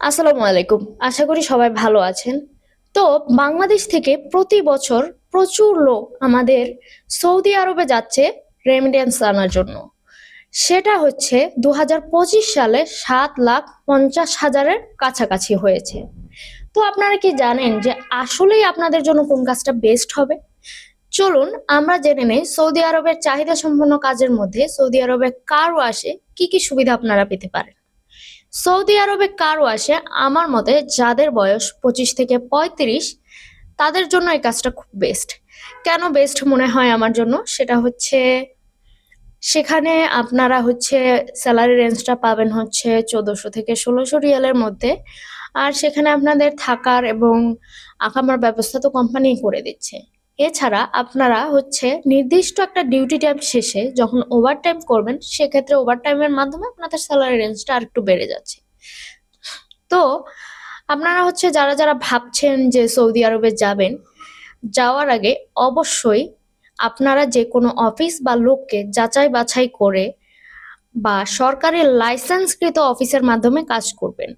আসসালামু আলাইকুম। আশা করি সবাই ভালো আছেন। তো বাংলাদেশ থেকে প্রতি বছর প্রচুর লোক আমাদের সৌদি আরবে যাচ্ছে রেমিটেন্স আনার জন্য। সেটা হচ্ছে 2025 সালে 7,50,000-এর কাছাকাছি হয়েছে। তো আপনারা কি জানেন যে আসলেই আপনাদের জন্য কোন কাজটা বেস্ট হবে? চলুন আমরা জেনে নেই সৌদি আরবের চাহিদা সম্পন্ন কাজের মধ্যে সৌদি আরবে কার ওয়াশে কি কি সুবিধা আপনারা পেতে পারেন। সৌদি আরবে কার ওয়াশে আমার মতে যাদের বয়স 25 থেকে 35 তাদের জন্য এই কাজটা খুব বেস্ট। কেন বেস্ট মনে হয় আমার জন্য সেটা হচ্ছে সেখানে আপনারা স্যালারি রেঞ্জটা পাবেন হচ্ছে 1400 থেকে 1600 রিয়ালের মধ্যে। আর সেখানে আপনাদের থাকার এবং আকামার ব্যবস্থা তো কোম্পানি করে দিচ্ছে। এছাড়া আপনারা নির্দিষ্ট একটা ডিউটি টাইম শেষে যখন ওভারটাইম করবেন সেক্ষেত্রে ওভারটাইমের মাধ্যমে আপনাদের স্যালারি রেঞ্জটা আরেকটু বেড়ে যাচ্ছে। তো আপনারা যারা যারা ভাবছেন যে সৌদি আরবে যাবেন, যাওয়ার আগে অবশ্যই আপনারা যে কোনো অফিস বা লোককে যাচাই বাছাই করে বা সরকারি লাইসেন্সকৃত অফিসের মাধ্যমে কাজ করবেন।